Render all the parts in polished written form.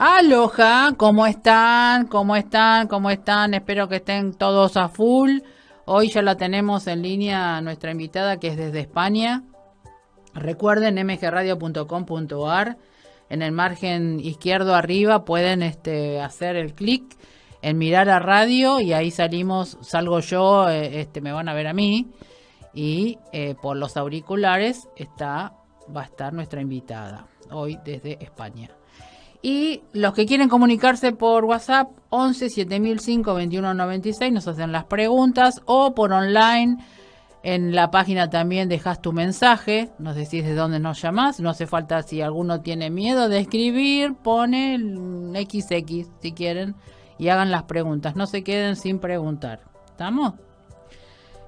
Aloha, ¿cómo están? ¿Cómo están? ¿Cómo están? Espero que estén todos a full. Hoy ya la tenemos en línea nuestra invitada que es desde España. Recuerden mgradio.com.ar. En el margen izquierdo arriba pueden hacer el clic en mirar a radio y ahí salgo yo, me van a ver a mí y por los auriculares va a estar nuestra invitada hoy desde España. Y los que quieren comunicarse por WhatsApp, 11 7005 2196, nos hacen las preguntas, o por online, en la página también dejas tu mensaje, nos decís de dónde nos llamás, no hace falta, si alguno tiene miedo de escribir, pone el XX si quieren, y hagan las preguntas, no se queden sin preguntar. ¿Estamos?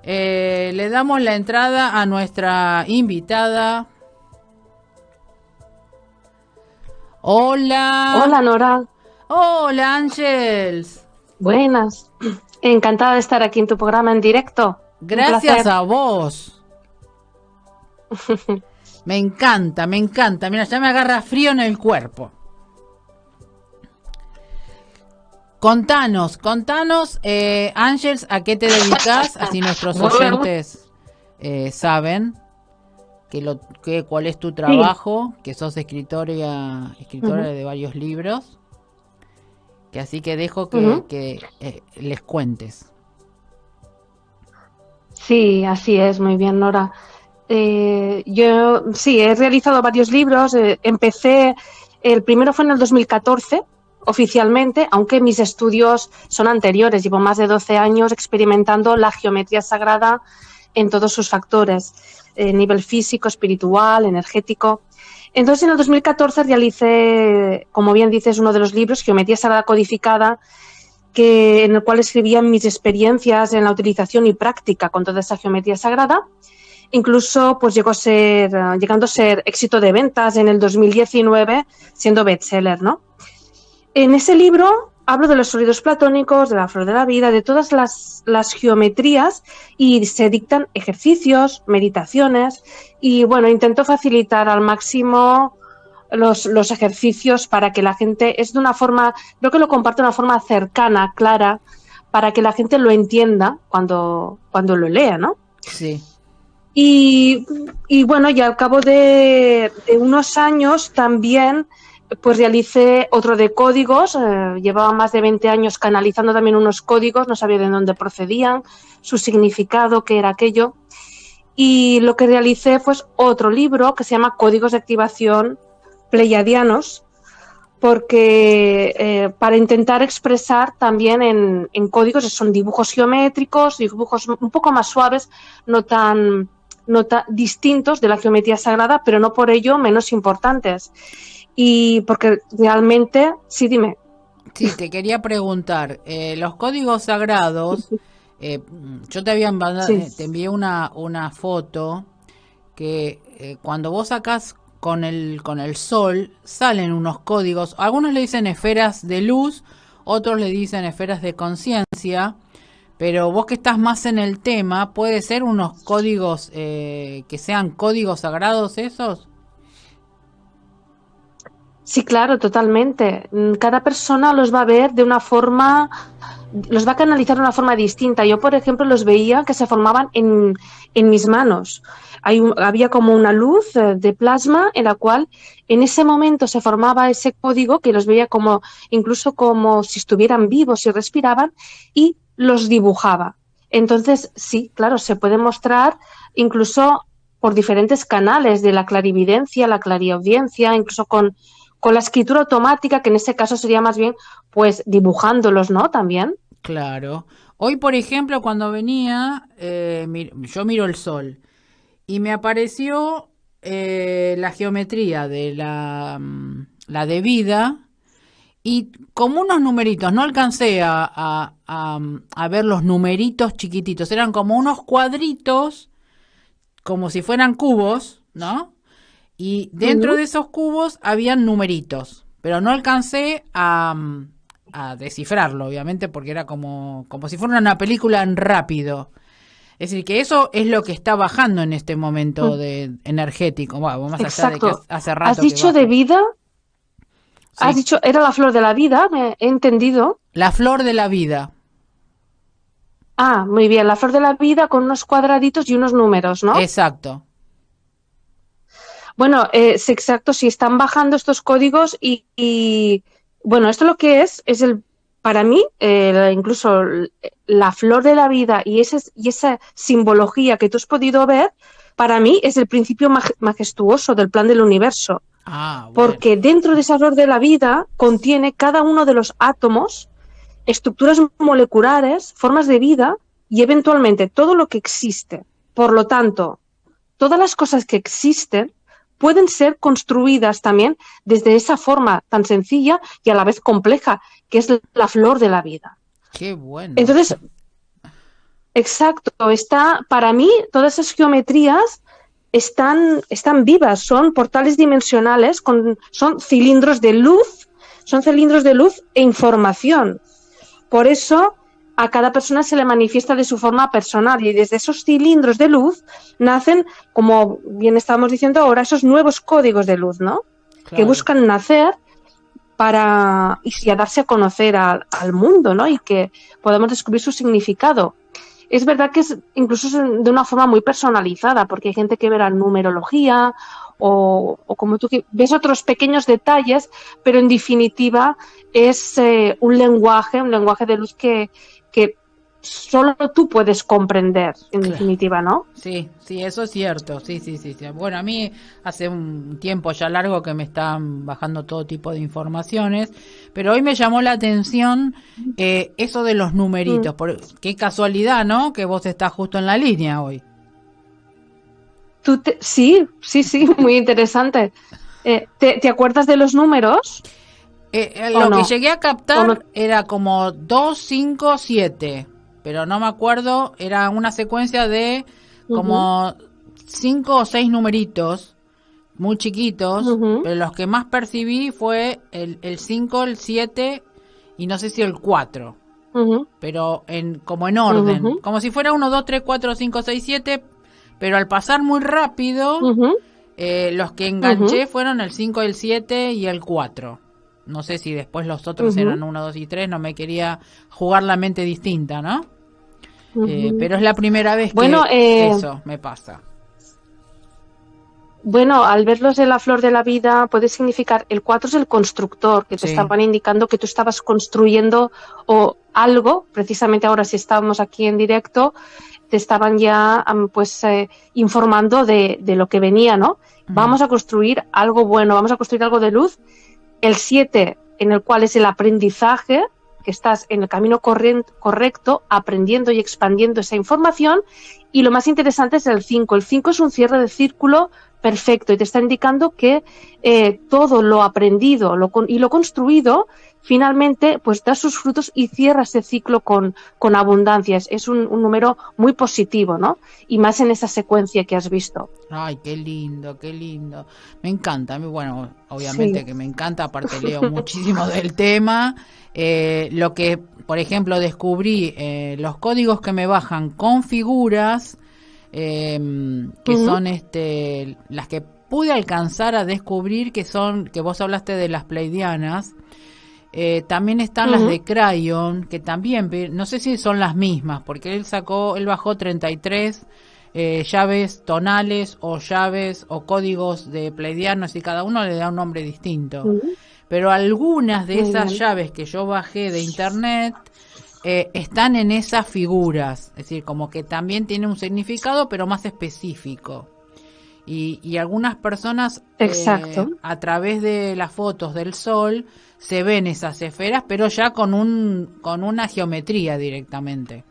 Le damos la entrada a nuestra invitada. Hola. Hola, Nora. Hola, Ángels. Buenas. Encantada de estar aquí en tu programa en directo. Gracias a vos. Me encanta, me encanta. Mira, ya me agarra frío en el cuerpo. Contanos, Ángels, ¿a qué te dedicas? Así nuestros oyentes saben cuál es tu trabajo, sí. Que sos escritora de varios libros, que así que dejo que les cuentes. Sí, así es, muy bien, Nora. Yo sí, he realizado varios libros. Empecé, el primero fue en el 2014, oficialmente, aunque mis estudios son anteriores. Llevo más de 12 años experimentando la geometría sagrada en todos sus factores, nivel físico, espiritual, energético. Entonces, en el 2014 realicé, como bien dices, uno de los libros, Geometría Sagrada Codificada, en el cual escribía mis experiencias en la utilización y práctica con toda esa geometría sagrada. Incluso pues llegando a ser éxito de ventas en el 2019, siendo bestseller, ¿no? En ese libro hablo de los sólidos platónicos, de la flor de la vida, de todas las geometrías, y se dictan ejercicios, meditaciones, y bueno, intento facilitar al máximo los ejercicios para que la gente, es de una forma, creo que lo comparto de una forma cercana, clara, para que la gente lo entienda cuando lo lea, ¿no? Sí. Y bueno, y al cabo de unos años también pues realicé otro de códigos. Llevaba más de 20 años canalizando también unos códigos, no sabía de dónde procedían, su significado, qué era aquello. Y lo que realicé fue otro libro que se llama Códigos de Activación Pleiadianos, porque para intentar expresar también en códigos, son dibujos geométricos, dibujos un poco más suaves, no tan distintos de la geometría sagrada, pero no por ello menos importantes. Y porque realmente, sí, dime. Sí, te quería preguntar, los códigos sagrados, yo te envié una foto que cuando vos sacás con el sol, salen unos códigos, algunos le dicen esferas de luz, otros le dicen esferas de conciencia, pero vos que estás más en el tema, ¿puede ser unos códigos que sean códigos sagrados esos? Sí, claro, totalmente. Cada persona los va a ver de una forma, los va a canalizar de una forma distinta. Yo, por ejemplo, los veía que se formaban en mis manos. Había como una luz de plasma en la cual en ese momento se formaba ese código, que los veía como incluso como si estuvieran vivos y respiraban, y los dibujaba. Entonces, sí, claro, se puede mostrar incluso por diferentes canales de la clarividencia, la clariaudiencia, incluso con la escritura automática, que en este caso sería más bien pues dibujándolos, ¿no? También. Claro. Hoy, por ejemplo, cuando venía, yo miro el sol y me apareció la geometría de la de vida y como unos numeritos, no alcancé a ver los numeritos chiquititos, eran como unos cuadritos, como si fueran cubos, ¿no? Y dentro de esos cubos habían numeritos, pero no alcancé a descifrarlo, obviamente, porque era como si fuera una película en rápido. Es decir, que eso es lo que está bajando en este momento de energético. Bueno, más allá de que hace rato. ¿Has dicho de vida? Has Sí. dicho, era la flor de la vida, me he entendido. La flor de la vida. Ah, muy bien, la flor de la vida con unos cuadraditos y unos números, ¿no? Exacto. Bueno, es exacto, si están bajando estos códigos bueno, esto lo que es para mí, incluso la flor de la vida y esa simbología que tú has podido ver, para mí es el principio majestuoso del plan del universo, Ah, bueno. porque dentro de esa flor de la vida contiene cada uno de los átomos, estructuras moleculares, formas de vida y eventualmente todo lo que existe. Por lo tanto, todas las cosas que existen pueden ser construidas también desde esa forma tan sencilla y a la vez compleja, que es la flor de la vida. Qué bueno. Entonces, exacto, para mí, todas esas geometrías están vivas, son portales dimensionales, son cilindros de luz e información. Por eso a cada persona se le manifiesta de su forma personal y desde esos cilindros de luz nacen, como bien estábamos diciendo ahora, esos nuevos códigos de luz, ¿no? Que Claro. buscan nacer y a darse a conocer al mundo, ¿no? Y que podamos descubrir su significado. Es verdad que es incluso de una forma muy personalizada, porque hay gente que verá numerología o como tú que ves otros pequeños detalles, pero en definitiva es un lenguaje de luz que solo tú puedes comprender, en Claro. definitiva, ¿no? Sí, sí, eso es cierto. Sí, sí, sí, sí. Bueno, a mí hace un tiempo ya largo que me están bajando todo tipo de informaciones, pero hoy me llamó la atención eso de los Mm. numeritos. Qué casualidad, ¿no? Que vos estás justo en la línea hoy. Sí, sí, sí, muy interesante. ¿Te acuerdas de los números o Lo que no? llegué a ¿O no? captar era como 2, 5, 7, pero no me acuerdo, era una secuencia de Ujú, como 5 o 6 numeritos muy chiquitos, ujú, pero los que más percibí fue el 5, el 7 y no sé si el 4, ujú, pero como en orden, ujú, como si fuera 1, 2, 3, 4, 5, 6, 7, pero al pasar muy rápido, ujú, los que ujú, enganché fueron el 5, el 7 y el 4. No sé si después los otros ujú, eran 1, 2 y 3, no me quería jugar la mente distinta, ¿no? ujú. Pero es la primera vez Bueno, que eso me pasa. bueno, al verlos de la flor de la vida puede significar, el 4 es el constructor, que te Sí. estaban indicando que tú estabas construyendo o algo, precisamente ahora si estábamos aquí en directo, te estaban ya informando de lo que venía, ¿no? Ujú. Vamos a construir algo bueno, vamos a construir algo de luz. El 7 en el cual es el aprendizaje, que estás en el camino correcto, aprendiendo y expandiendo esa información. Y lo más interesante es el 5. El 5 es un cierre de círculo perfecto y te está indicando que todo lo aprendido y lo construido finalmente pues da sus frutos y cierra ese ciclo con abundancia. Es un número muy positivo, ¿no? Y más en esa secuencia que has visto. Ay, qué lindo, qué lindo. Me encanta. A mí, bueno, Sí. obviamente que me encanta, aparte leo muchísimo del tema. Lo que, por ejemplo, descubrí, los códigos que me bajan con figuras, que Ujú, son las que pude alcanzar a descubrir, que vos hablaste de las pleidianas. También están las ujú, de Crayon, que también, no sé si son las mismas, porque él bajó 33 llaves tonales o llaves o códigos de pleidianos y cada uno le da un nombre distinto. ujú. Pero algunas de Muy esas bien. llaves que yo bajé de internet están en esas figuras, es decir, como que también tiene un significado, pero más específico. Y algunas personas Exacto. a través de las fotos del sol se ven esas esferas, pero ya con una geometría directamente.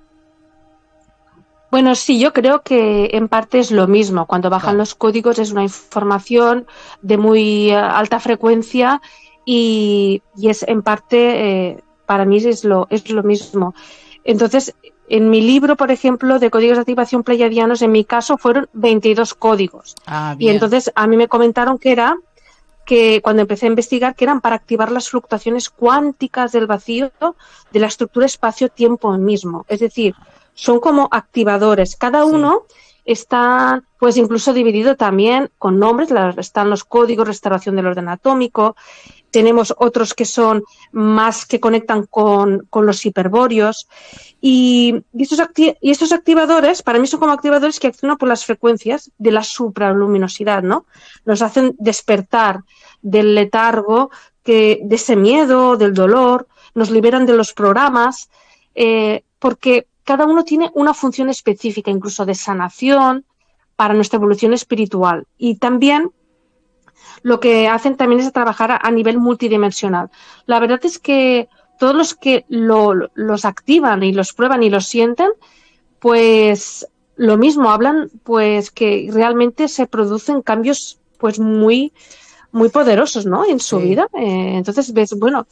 Bueno, sí, yo creo que en parte es lo mismo. Cuando bajan Claro. los códigos es una información de muy alta frecuencia y es en parte, para mí es lo mismo. Entonces, en mi libro, por ejemplo, de códigos de activación pleiadianos, en mi caso fueron 22 códigos. Ah, Y bien. entonces a mí me comentaron que cuando empecé a investigar, que eran para activar las fluctuaciones cuánticas del vacío de la estructura espacio-tiempo mismo. Es decir, son como activadores. Cada Sí. uno está, pues incluso dividido también con nombres, están los códigos, restauración del orden atómico, tenemos otros que son más que conectan con los hiperbóreos. Y estos activadores, para mí son como activadores que accionan por las frecuencias de la supraluminosidad, ¿no? Nos hacen despertar del letargo, de ese miedo, del dolor, nos liberan de los programas, porque cada uno tiene una función específica, incluso de sanación para nuestra evolución espiritual. Y también lo que hacen también es trabajar a nivel multidimensional. La verdad es que todos los que los activan y los prueban y los sienten, pues lo mismo, hablan pues que realmente se producen cambios pues muy, muy poderosos, ¿no? En su vida. Entonces ves, bueno,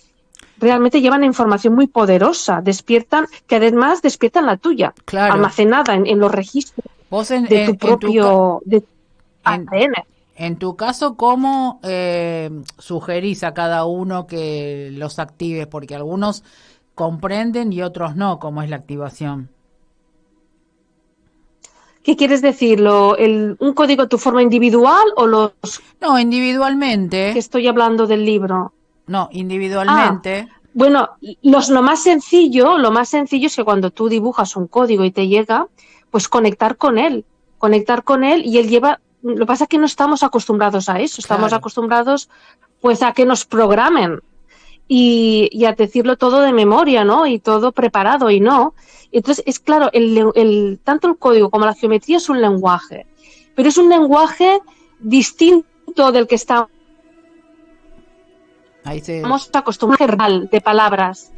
realmente llevan información muy poderosa, despiertan, que además despiertan la tuya, Claro. almacenada en los registros Vos de tu propio ADN. En tu caso, ¿cómo sugerís a cada uno que los active? Porque algunos comprenden y otros no, cómo es la activación. ¿Qué quieres decir? ¿Un código tu forma individual o los...? No, individualmente. Que estoy hablando del libro. No, individualmente. Bueno, lo más sencillo es que cuando tú dibujas un código y te llega, pues conectar con él y él lleva... Lo que pasa es que no estamos acostumbrados a eso, estamos acostumbrados pues a que nos programen y a decirlo todo de memoria, ¿no? Y todo preparado y no. Entonces, es claro, tanto el código como la geometría es un lenguaje, pero es un lenguaje distinto del que estamos acostumbrados de palabras.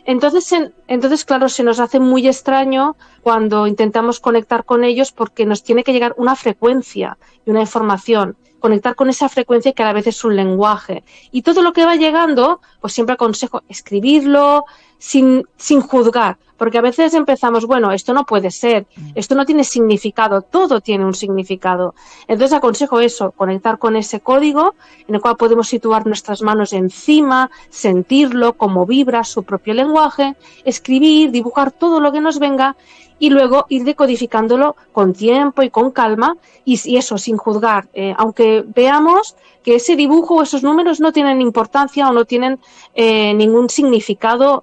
Entonces, claro, se nos hace muy extraño cuando intentamos conectar con ellos porque nos tiene que llegar una frecuencia y una información. Conectar con esa frecuencia que a la vez es un lenguaje. Y todo lo que va llegando, pues siempre aconsejo escribirlo sin juzgar. Porque a veces empezamos, bueno, esto no puede ser, esto no tiene significado, todo tiene un significado. Entonces aconsejo eso, conectar con ese código en el cual podemos situar nuestras manos encima, sentirlo, cómo vibra su propio lenguaje, escribir, dibujar todo lo que nos venga y luego ir decodificándolo con tiempo y con calma y eso, sin juzgar, aunque veamos que ese dibujo o esos números no tienen importancia o no tienen ningún significado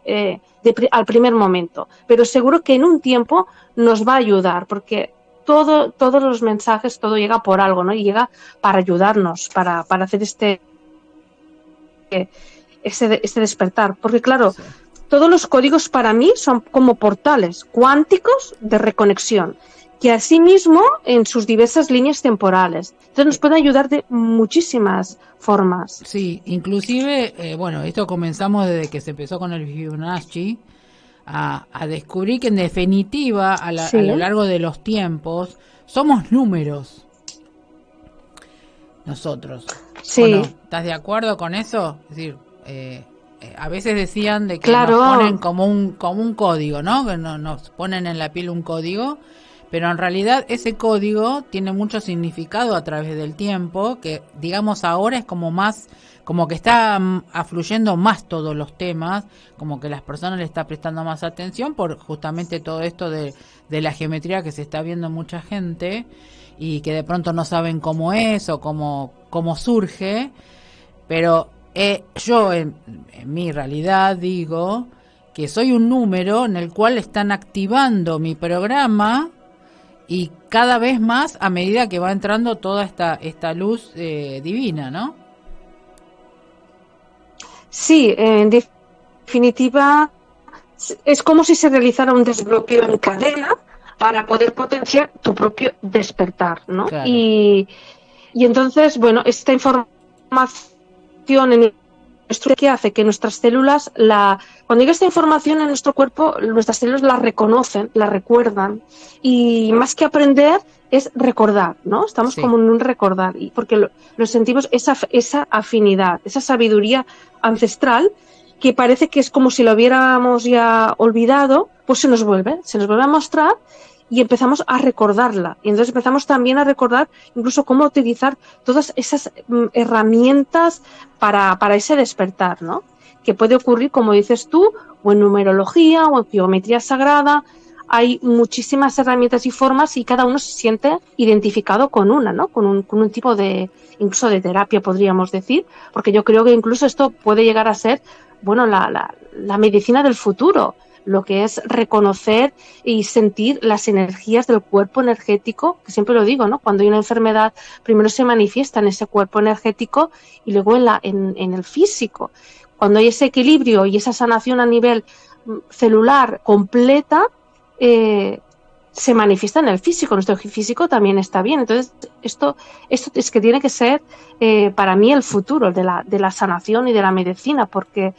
al primer momento, pero seguro que en un tiempo nos va a ayudar porque todos los mensajes, todo llega por algo, ¿no? Y llega para ayudarnos, para hacer este despertar, porque claro, todos los códigos para mí son como portales cuánticos de reconexión, que asimismo en sus diversas líneas temporales. Entonces nos puede ayudar de muchísimas formas. Sí, inclusive, bueno, esto comenzamos desde que se empezó con el Fibonacci, a descubrir que en definitiva, a lo largo de los tiempos, somos números. Nosotros. Sí. Bueno, ¿estás de acuerdo con eso? Es decir, a veces decían de que nos ponen como un código, ¿no? Que nos ponen en la piel un código, pero en realidad ese código tiene mucho significado a través del tiempo, que digamos ahora es como más, como que está afluyendo más todos los temas, como que las personas le están prestando más atención por justamente todo esto de la geometría que se está viendo mucha gente y que de pronto no saben cómo es o cómo surge, pero yo en mi realidad digo que soy un número en el cual están activando mi programa y cada vez más a medida que va entrando toda esta luz divina, ¿no? Sí, en definitiva es como si se realizara un desbloqueo en cadena para poder potenciar tu propio despertar, ¿no? Claro. Y entonces, bueno, esta información en nuestro que hace que nuestras células, cuando llega esta información en nuestro cuerpo, nuestras células la reconocen, la recuerdan, y más que aprender es recordar, ¿no? Estamos como en un recordar, y porque lo sentimos esa afinidad, esa sabiduría ancestral que parece que es como si lo hubiéramos ya olvidado, pues se nos vuelve a mostrar y empezamos a recordarla. Y entonces empezamos también a recordar incluso cómo utilizar todas esas herramientas para ese despertar, ¿no? Que puede ocurrir, como dices tú, o en numerología, o en geometría sagrada. hay muchísimas herramientas y formas y cada uno se siente identificado con una, ¿no? Con un tipo de, incluso de terapia, podríamos decir, porque yo creo que incluso esto puede llegar a ser, bueno, la medicina del futuro, lo que es reconocer y sentir las energías del cuerpo energético, que siempre lo digo, ¿no? Cuando hay una enfermedad, primero se manifiesta en ese cuerpo energético y luego en el físico. Cuando hay ese equilibrio y esa sanación a nivel celular completa, se manifiesta en el físico. Nuestro físico también está bien. Entonces, esto es que tiene que ser para mí el futuro de la sanación y de la medicina, porque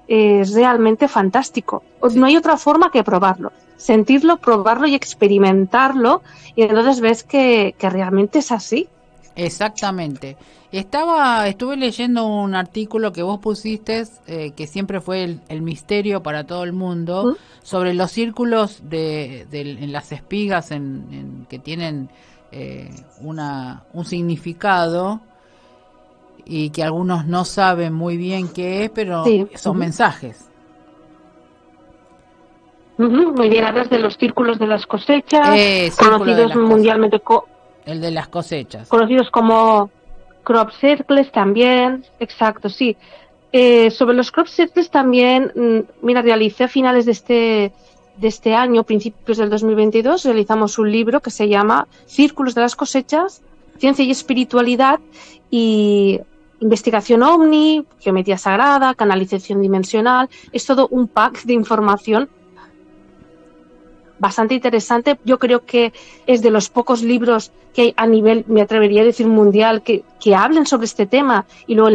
es realmente fantástico. Sí. No hay otra forma que probarlo. Sentirlo, probarlo y experimentarlo, y entonces ves que realmente es así. Exactamente. Estuve leyendo un artículo que vos pusiste, que siempre fue el misterio para todo el mundo, ¿Mm? sobre los círculos en las espigas que tienen un significado y que algunos no saben muy bien qué es, pero Sí. son mensajes. Muy bien, hablas de los círculos de las cosechas, Círculo de conocidos las cosas. mundialmente El de las cosechas. conocidos como crop circles también, exacto, sí. Sobre los crop circles también, mira, realicé a finales de este año, principios del 2022, realizamos un libro que se llama Círculos de las cosechas, ciencia y espiritualidad y investigación ovni, geometría sagrada, canalización dimensional. Es todo un pack de información bastante interesante. Yo creo que es de los pocos libros que hay a nivel, me atrevería a decir, mundial, que hablen sobre este tema y luego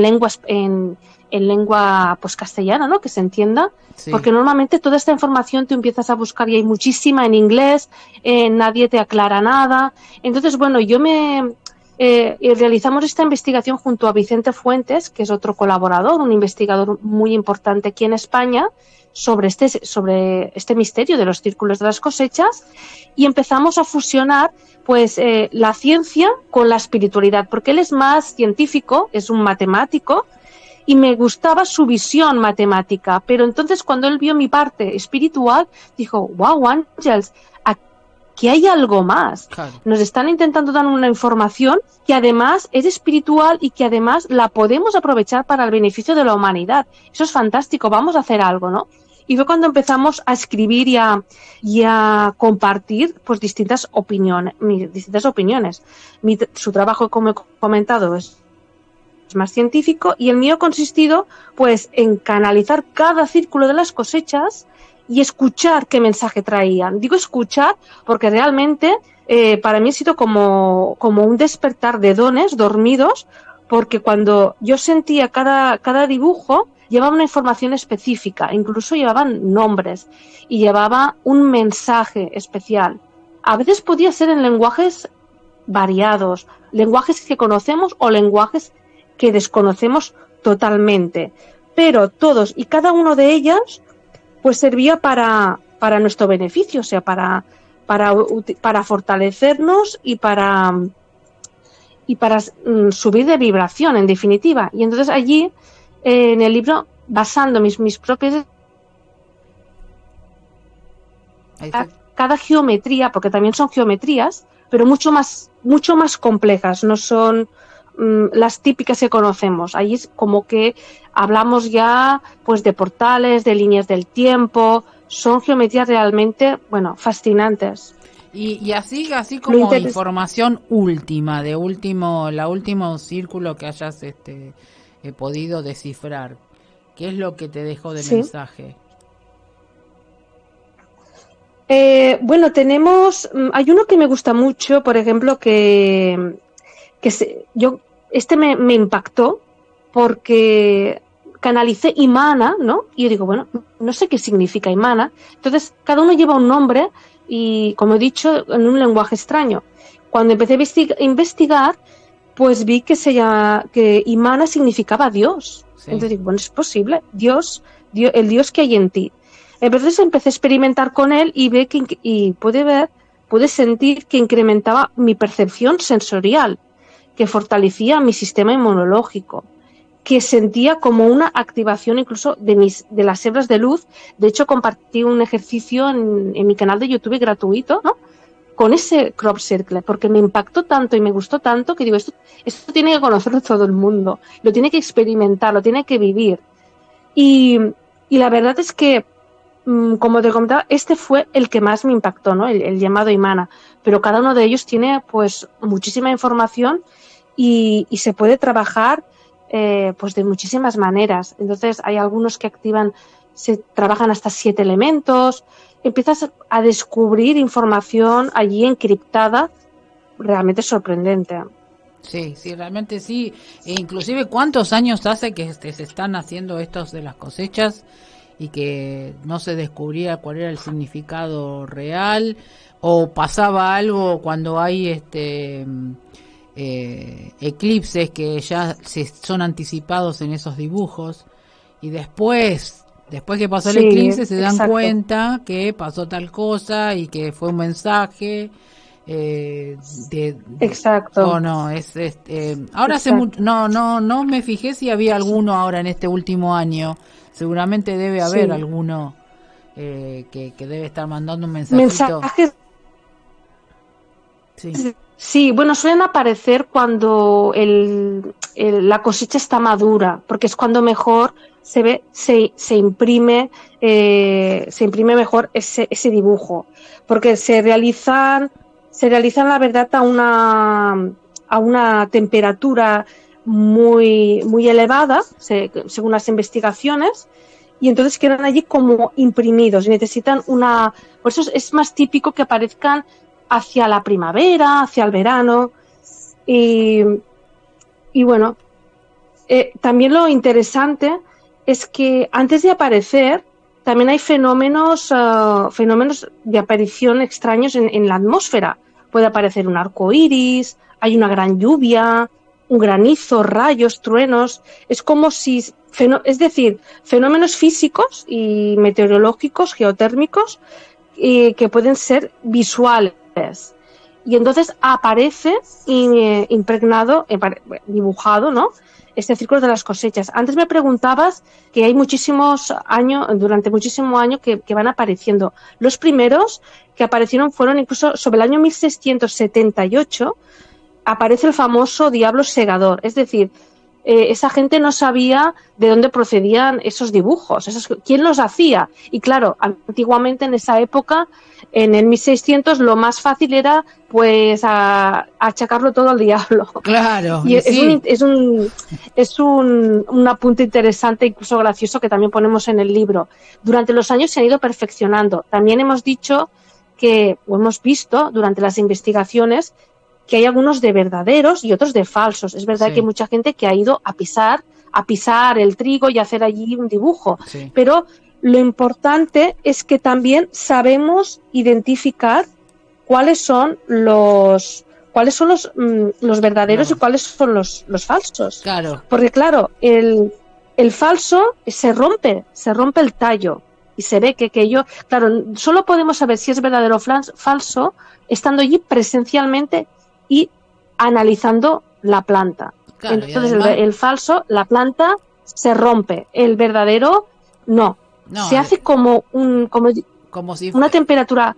en lengua pues castellana, ¿no? Que se entienda. Sí. Porque normalmente toda esta información tú empiezas a buscar y hay muchísima en inglés, nadie te aclara nada. Entonces, bueno, realizamos esta investigación junto a Vicente Fuentes, que es otro colaborador, un investigador muy importante aquí en España, sobre este misterio de los círculos de las cosechas, y empezamos a fusionar pues la ciencia con la espiritualidad, porque él es más científico, es un matemático, y me gustaba su visión matemática, pero entonces cuando él vio mi parte espiritual, dijo, wow, Ángels, aquí hay algo más. Claro. Nos están intentando dar una información que además es espiritual y que además la podemos aprovechar para el beneficio de la humanidad. Eso es fantástico, vamos a hacer algo, ¿no? Y fue cuando empezamos a escribir y a compartir pues distintas opiniones. Su trabajo, como he comentado, es más científico, y el mío ha consistido pues en canalizar cada círculo de las cosechas y escuchar qué mensaje traían. Digo escuchar porque realmente para mí ha sido como un despertar de dones dormidos, porque cuando yo sentía cada dibujo llevaba una información específica, incluso llevaban nombres y llevaba un mensaje especial. A veces podía ser en lenguajes variados, lenguajes que conocemos o lenguajes que desconocemos totalmente, pero todos y cada uno de ellos pues servía para nuestro beneficio, o sea, para fortalecernos y para subir de vibración, en definitiva. Y entonces allí, en el libro, basando mis propias cada geometría, porque también son geometrías, pero mucho más complejas, no son las típicas que conocemos. Ahí es como que hablamos ya pues de portales, de líneas del tiempo, son geometrías realmente, bueno, fascinantes. Y así como información última, la último círculo que hayas podido descifrar, ¿qué es lo que te dejó de mensaje? Bueno, hay uno que me gusta mucho, por ejemplo, me impactó porque canalicé Imana, ¿no? Y yo digo, bueno, no sé qué significa Imana. Entonces, cada uno lleva un nombre y, como he dicho, en un lenguaje extraño. Cuando empecé a investigar, pues vi que Imana significaba Dios. Sí. Entonces digo, bueno, es posible, Dios, el Dios que hay en ti. Entonces empecé a experimentar con él y pude sentir que incrementaba mi percepción sensorial, que fortalecía mi sistema inmunológico, que sentía como una activación incluso de las hebras de luz. De hecho, compartí un ejercicio en mi canal de YouTube gratuito, ¿no?, con ese crop circle, porque me impactó tanto y me gustó tanto que digo, esto tiene que conocerlo todo el mundo, lo tiene que experimentar, lo tiene que vivir. Y la verdad es que, como te comentaba, este fue el que más me impactó, ¿no?, el llamado Imana, pero cada uno de ellos tiene pues muchísima información y se puede trabajar pues de muchísimas maneras. Entonces hay algunos que se trabajan hasta 7 elementos, empiezas a descubrir información allí encriptada realmente sorprendente. Sí, sí, realmente sí. E inclusive, ¿cuántos años hace que se están haciendo estos de las cosechas y que no se descubría cuál era el significado real? ¿O pasaba algo cuando hay eclipses que ya son anticipados en esos dibujos y después que pasó el eclipse se dan cuenta que pasó tal cosa y que fue un mensaje exacto. Oh, no, ahora hace mucho, no me fijé si había alguno ahora en este último año. Seguramente debe haber alguno que debe estar mandando un mensajito. Mensajes. Sí, bueno, suelen aparecer cuando la cosecha está madura, porque es cuando mejor se ve, se imprime mejor ese dibujo, porque se realizan la verdad a una temperatura muy, muy elevada, según las investigaciones, y entonces quedan allí como imprimidos y necesitan por eso es más típico que aparezcan hacia la primavera, hacia el verano, y bueno, también lo interesante es que antes de aparecer también hay fenómenos de aparición extraños en la atmósfera. Puede aparecer un arco iris, hay una gran lluvia, un granizo, rayos, truenos. Es como si, es decir, fenómenos físicos y meteorológicos, geotérmicos, que pueden ser visuales. Y entonces aparece impregnado, dibujado, ¿no?, este círculo de las cosechas. Antes me preguntabas que hay durante muchísimos años que van apareciendo. Los primeros que aparecieron fueron incluso sobre el año 1678, aparece el famoso diablo segador, es decir, esa gente no sabía de dónde procedían esos dibujos, quién los hacía. Y claro, antiguamente en esa época, en el 1600, lo más fácil era pues achacarlo todo al diablo. Claro. Y es un apunte interesante, incluso gracioso, que también ponemos en el libro. Durante los años se han ido perfeccionando. También hemos dicho hemos visto durante las investigaciones que hay algunos de verdaderos y otros de falsos. Es verdad que hay mucha gente que ha ido a pisar el trigo y hacer allí un dibujo, pero lo importante es que también sabemos identificar cuáles son los verdaderos y cuáles son los falsos. Claro. Porque claro, el falso se rompe el tallo. Y se ve que claro, solo podemos saber si es verdadero o falso estando allí presencialmente y analizando la planta. Claro, entonces además, el falso, la planta se rompe, el verdadero no. Se hace como si una temperatura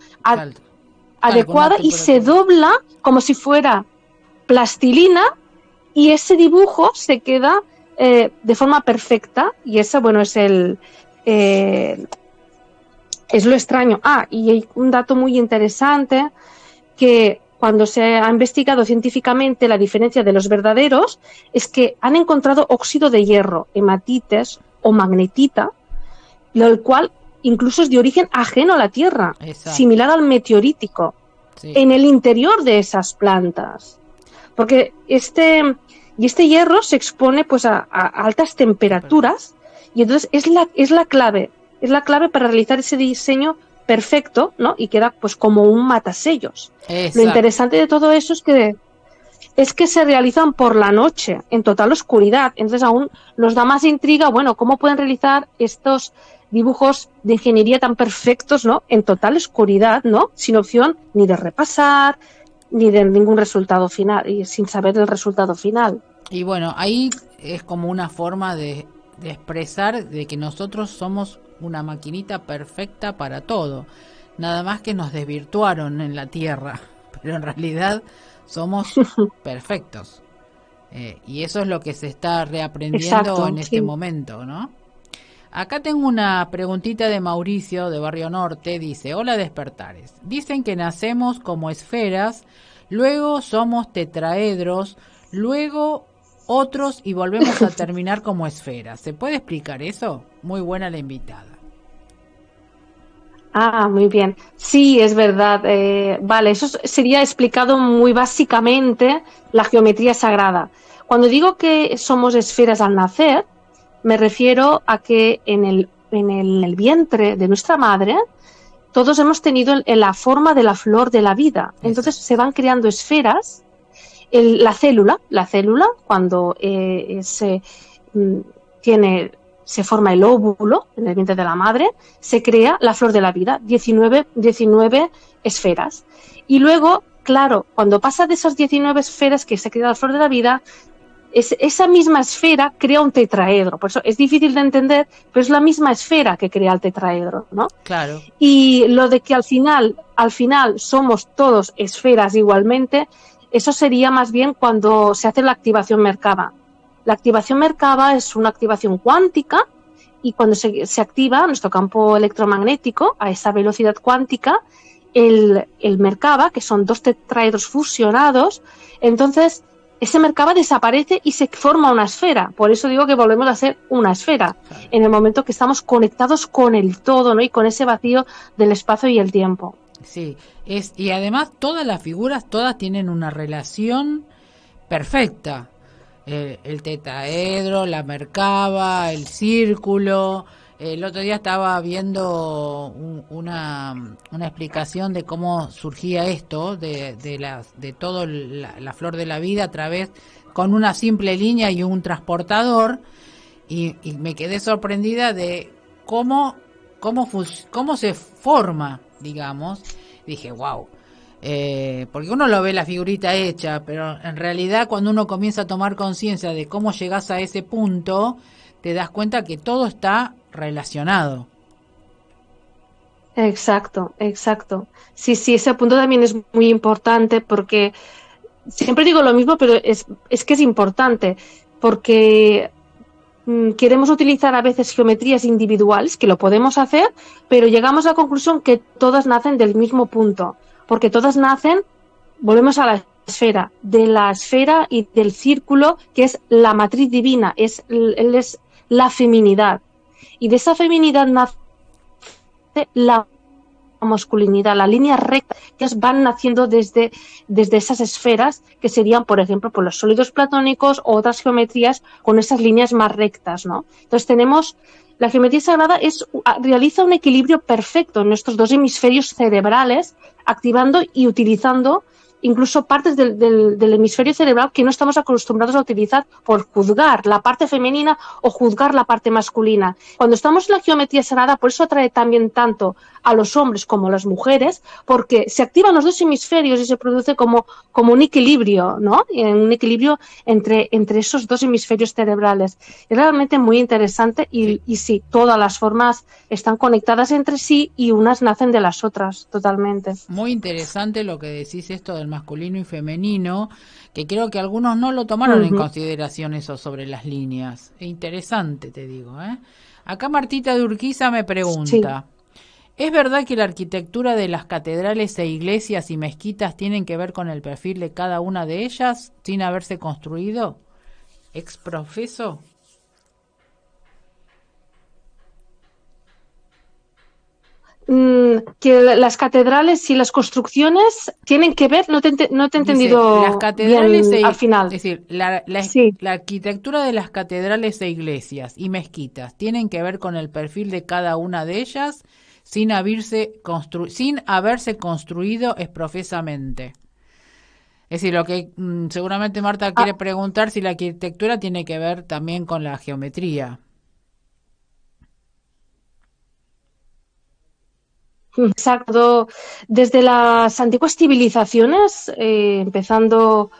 adecuada y se dobla como si fuera plastilina y ese dibujo se queda de forma perfecta y eso, bueno, es lo extraño. Y hay un dato muy interesante que cuando se ha investigado científicamente la diferencia de los verdaderos es que han encontrado óxido de hierro, hematites o magnetita, lo cual incluso es de origen ajeno a la Tierra, similar al meteorítico, en el interior de esas plantas. Porque este hierro se expone pues a altas temperaturas y entonces es la clave para realizar ese diseño perfecto, ¿no? Y queda pues como un matasellos. Lo interesante de todo eso es que se realizan por la noche, en total oscuridad. Entonces aún nos da más intriga, bueno, ¿cómo pueden realizar estos dibujos de ingeniería tan perfectos, ¿no?, en total oscuridad, ¿no?, sin opción ni de repasar, ni de ningún resultado final, y sin saber el resultado final? Y bueno, ahí es como una forma de expresar de que nosotros somos una maquinita perfecta para todo. Nada más que nos desvirtuaron en la Tierra, pero en realidad somos perfectos. Y eso es lo que se está reaprendiendo Exacto, en este sí. momento, ¿no? Acá tengo una preguntita de Mauricio de Barrio Norte. Dice, hola despertares. Dicen que nacemos como esferas, luego somos tetraedros, luego otros y volvemos a terminar como esferas. ¿Se puede explicar eso? Muy buena la invitada. Ah, muy bien. Sí, es verdad. Vale, sería explicado muy básicamente la geometría sagrada. Cuando digo que somos esferas al nacer, me refiero a que en el vientre de nuestra madre todos hemos tenido la forma de la flor de la vida. Entonces se Exacto. van creando esferas. La célula, cuando mm, tiene, se forma el óvulo en el vientre de la madre, se crea la flor de la vida, 19 esferas. Y luego, claro, cuando pasa de esas 19 esferas que se crea la flor de la vida, esa misma esfera crea un tetraedro. Por eso es difícil de entender, pero es la misma esfera que crea el tetraedro, ¿no? Claro. Y lo de que al final somos todos esferas igualmente, eso sería más bien cuando se hace la activación Merkaba. La activación Merkaba es una activación cuántica y cuando se activa nuestro campo electromagnético a esa velocidad cuántica, el Merkaba, que son dos tetraedros fusionados, entonces ese Merkaba desaparece y se forma una esfera. Por eso digo que volvemos a ser una esfera Claro. en el momento que estamos conectados con el todo, ¿no? Y con ese vacío del espacio y el tiempo. Sí, y además todas las figuras, todas tienen una relación perfecta. El tetaedro, la mercaba, el círculo. El otro día estaba viendo una explicación de cómo surgía esto, de todo la flor de la vida a través, con una simple línea y un transportador, y me quedé sorprendida de cómo se forma, digamos. Dije, wow. Porque uno lo ve la figurita hecha, pero en realidad cuando uno comienza a tomar conciencia de cómo llegas a ese punto, te das cuenta que todo está relacionado. Exacto, exacto. Sí, sí, ese punto también es muy importante porque siempre digo lo mismo, pero es que es importante porque queremos utilizar a veces geometrías individuales, que lo podemos hacer, pero llegamos a la conclusión que todas nacen del mismo punto, porque todas nacen, volvemos a la esfera, de la esfera y del círculo, que es la matriz divina, es la feminidad. Y de esa feminidad nace la masculinidad, la línea recta, que van naciendo desde esas esferas que serían, por ejemplo, por los sólidos platónicos o otras geometrías con esas líneas más rectas, ¿no? Entonces la geometría sagrada realiza un equilibrio perfecto en nuestros dos hemisferios cerebrales, activando y utilizando incluso partes del hemisferio cerebral que no estamos acostumbrados a utilizar por juzgar la parte femenina o juzgar la parte masculina. Cuando estamos en la geometría sagrada, por eso atrae también tanto a los hombres como a las mujeres, porque se activan los dos hemisferios y se produce como un equilibrio, ¿no? Un equilibrio entre esos dos hemisferios cerebrales. Es realmente muy interesante Sí. y sí, todas las formas están conectadas entre sí y unas nacen de las otras, totalmente. Muy interesante lo que decís esto del masculino y femenino, que creo que algunos no lo tomaron en Ujú. consideración eso sobre las líneas. Interesante, te digo, ¿eh? Acá Martita de Urquiza me Sí. pregunta, ¿es verdad que la arquitectura de las catedrales e iglesias y mezquitas tienen que ver con el perfil de cada una de ellas sin haberse construido? ¿Exprofeso? Que las catedrales y las construcciones tienen que ver, no te he Dice, las entendido catedrales bien al es final. decir, Sí. la arquitectura de las catedrales e iglesias y mezquitas tienen que ver con el perfil de cada una de ellas sin haberse construido exprofesamente. Es decir, lo que seguramente Marta Ah, quiere preguntar si la arquitectura tiene que ver también con la geometría. exacto. Desde las antiguas civilizaciones, empezando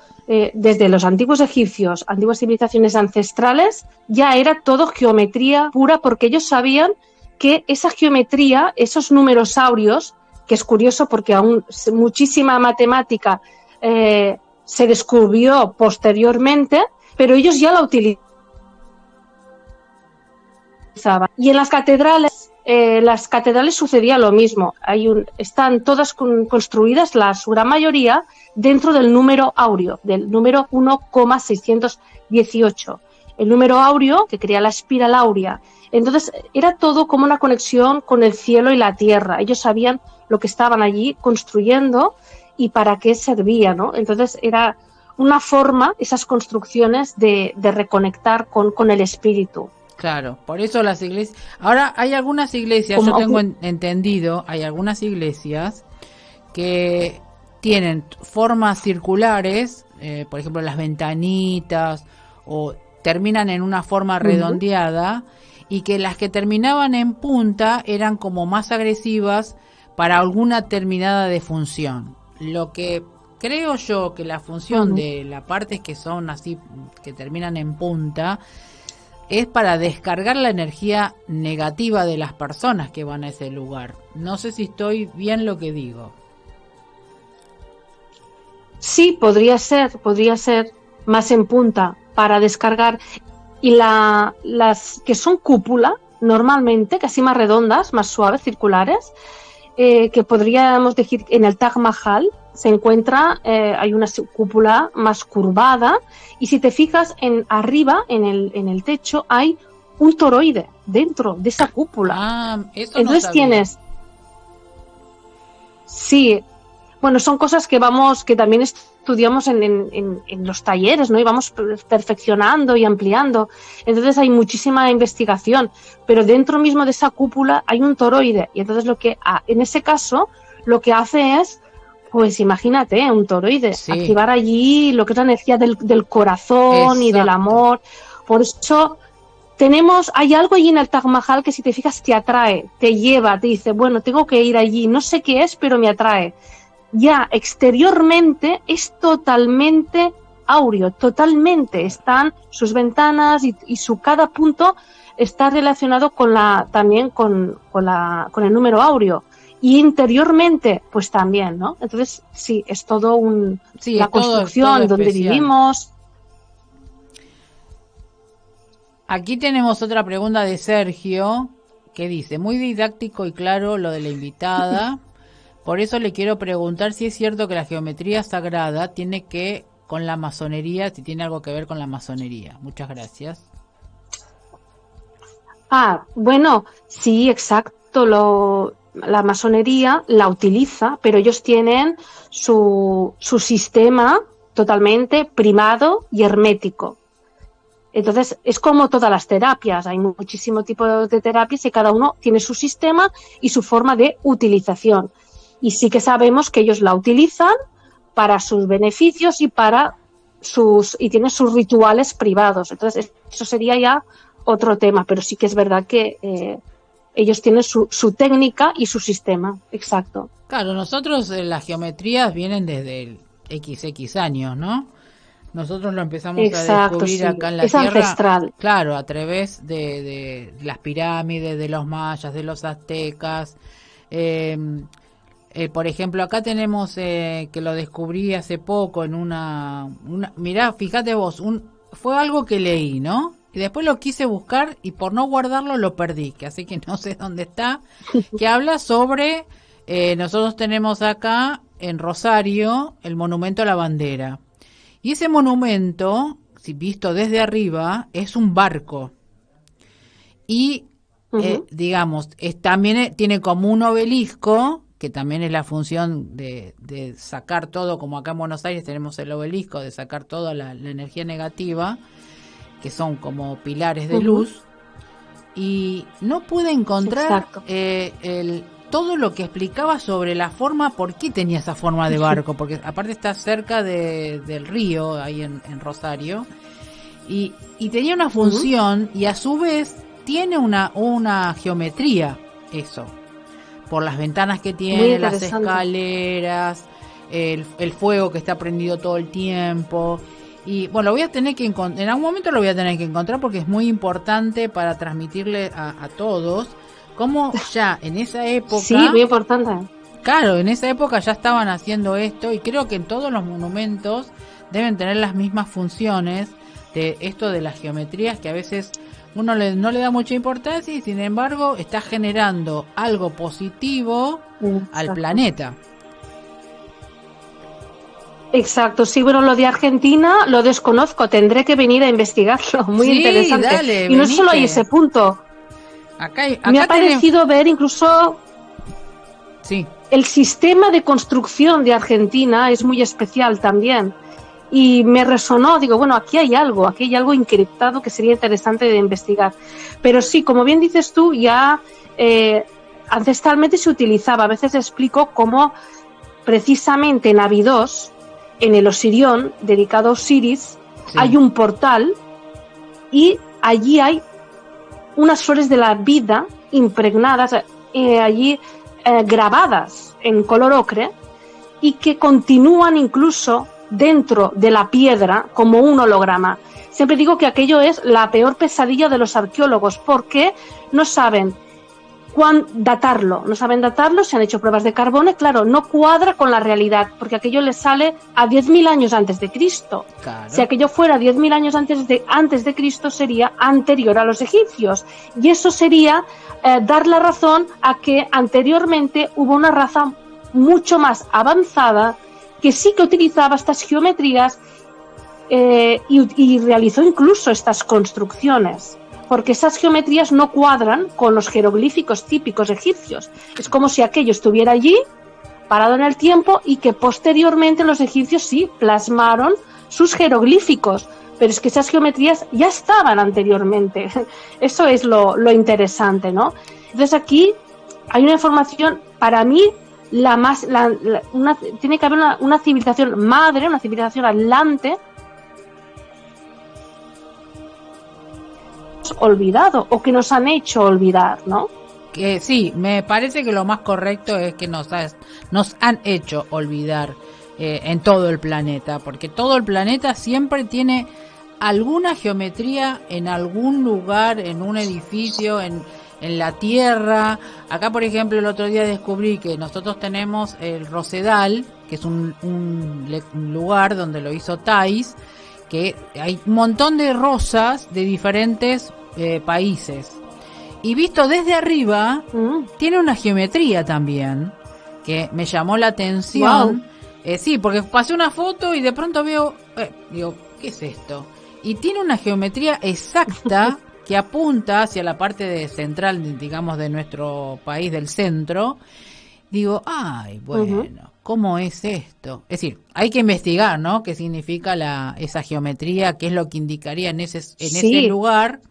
desde los antiguos egipcios, antiguas civilizaciones ancestrales, ya era todo geometría pura, porque ellos sabían que esa geometría, esos números áureos, que es curioso porque aún muchísima matemática se descubrió posteriormente, pero ellos ya la utilizaban. Y en las catedrales sucedía lo mismo. Están todas construidas, su gran mayoría, dentro del número áureo, del número 1,618. El número áureo que crea la espiral áurea. Entonces era todo como una conexión con el cielo y la tierra. Ellos sabían lo que estaban allí construyendo y para qué servía, ¿no? Entonces era una forma, esas construcciones, de reconectar con el espíritu. Claro, por eso las iglesias... Ahora, hay algunas iglesias, yo tengo entendido, hay algunas iglesias que tienen formas circulares, por ejemplo, las ventanitas, o terminan en una forma redondeada, y que las que terminaban en punta eran como más agresivas para alguna determinada defunción. Lo que creo yo que la función de las partes que son así, que terminan en punta, es para descargar la energía negativa de las personas que van a ese lugar. No sé si estoy bien lo que digo. Sí, podría ser más en punta para descargar. Y las que son cúpula, normalmente, casi más redondas, más suaves, circulares, que podríamos decir en el Taj Mahal se encuentra, hay una cúpula más curvada, y si te fijas arriba, en el techo, hay un toroide dentro de esa cúpula. Eso entonces no tienes... Sí, bueno, son cosas que también estudiamos en los talleres, ¿no? Y vamos perfeccionando y ampliando. Entonces hay muchísima investigación, pero dentro mismo de esa cúpula hay un toroide, y entonces en ese caso lo que hace es, pues imagínate, un toroide, activar allí lo que es la energía del corazón. Exacto. Y del amor. Por eso hay algo allí en el Taj Mahal que, si te fijas, te atrae, te lleva, te dice, bueno, tengo que ir allí, no sé qué es, pero me atrae. Ya exteriormente es totalmente áureo, totalmente. Están sus ventanas y cada punto está relacionado también con el número áureo. Y interiormente, pues también, ¿no? Entonces, sí, es todo la construcción donde vivimos. Aquí tenemos otra pregunta de Sergio, que dice, muy didáctico y claro lo de la invitada. Por eso le quiero preguntar si es cierto que la geometría sagrada tiene con la masonería, si tiene algo que ver con la masonería. Muchas gracias. Bueno, sí, exacto. La masonería la utiliza, pero ellos tienen su sistema totalmente primado y hermético. Entonces, es como todas las terapias. Hay muchísimos tipos de terapias y cada uno tiene su sistema y su forma de utilización. Y sí que sabemos que ellos la utilizan para sus beneficios y tienen sus rituales privados. Entonces, eso sería ya otro tema, pero sí que es verdad que ellos tienen su técnica y su sistema. Exacto. Claro, nosotros las geometrías vienen desde el XX años, ¿no? Nosotros lo empezamos a descubrir acá en la Tierra. Es ancestral. Claro, a través de las pirámides, de los mayas, de los aztecas. Por ejemplo, acá tenemos que lo descubrí hace poco en mirá, fíjate vos, fue algo que leí, ¿no? Y después lo quise buscar y por no guardarlo lo perdí, así que no sé dónde está, que habla sobre, nosotros tenemos acá en Rosario el monumento a la bandera. Y ese monumento, si visto desde arriba, es un barco. Y, digamos, también tiene como un obelisco, que también es la función de sacar todo, como acá en Buenos Aires tenemos el obelisco, de sacar toda la energía negativa, que son como pilares de luz. Y no pude encontrar todo lo que explicaba sobre la forma, por qué tenía esa forma de barco, porque aparte está cerca del río, ahí en Rosario, y tenía una función, y a su vez tiene una geometría, eso, por las ventanas que tiene, las escaleras, el fuego que está prendido todo el tiempo. Y bueno, lo voy a tener que en algún momento lo voy a tener que encontrar porque es muy importante para transmitirle a todos cómo ya en esa época... Sí, muy importante. Claro, en esa época ya estaban haciendo esto y creo que en todos los monumentos deben tener las mismas funciones de esto de las geometrías que a veces uno no le da mucha importancia y sin embargo está generando algo positivo al planeta. Exacto, sí, bueno, lo de Argentina lo desconozco, tendré que venir a investigarlo, muy interesante. Dale, y no solo hay ese punto. Acá me ha parecido ver incluso el sistema de construcción de Argentina es muy especial también. Y me resonó, digo, bueno, aquí hay algo encriptado que sería interesante de investigar. Pero sí, como bien dices tú, ya ancestralmente se utilizaba. A veces explico cómo precisamente en Abidos, en el Osirión, dedicado a Osiris, hay un portal y allí hay unas flores de la vida impregnadas allí grabadas en color ocre y que continúan incluso dentro de la piedra como un holograma. Siempre digo que aquello es la peor pesadilla de los arqueólogos porque no saben datarlo, se han hecho pruebas de carbono, claro, no cuadra con la realidad, porque aquello les sale a 10.000 años antes de Cristo. Claro. Si aquello fuera 10.000 años antes de Cristo, sería anterior a los egipcios, y eso sería dar la razón a que anteriormente hubo una raza mucho más avanzada que sí que utilizaba estas geometrías y realizó incluso estas construcciones. Porque esas geometrías no cuadran con los jeroglíficos típicos egipcios. Es como si aquello estuviera allí, parado en el tiempo, y que posteriormente los egipcios sí plasmaron sus jeroglíficos. Pero es que esas geometrías ya estaban anteriormente. Eso es lo interesante, ¿no? Entonces aquí hay una información, para mí, tiene que haber una civilización madre, una civilización atlante, olvidado o que nos han hecho olvidar, ¿no? Que sí, me parece que lo más correcto es que nos han hecho olvidar en todo el planeta, porque todo el planeta siempre tiene alguna geometría en algún lugar, en un edificio, en la tierra. Acá, por ejemplo, el otro día descubrí que nosotros tenemos el Rosedal, que es un lugar donde lo hizo Thais, que hay un montón de rosas de diferentes países. Y visto desde arriba, tiene una geometría también, que me llamó la atención. Wow. Sí, porque pasé una foto y de pronto veo, digo, ¿qué es esto? Y tiene una geometría exacta que apunta hacia la parte central, digamos, de nuestro país, del centro. Digo, ay, bueno, ¿cómo es esto? Es decir, hay que investigar, ¿no? ¿Qué significa esa geometría? ¿Qué es lo que indicaría en ese lugar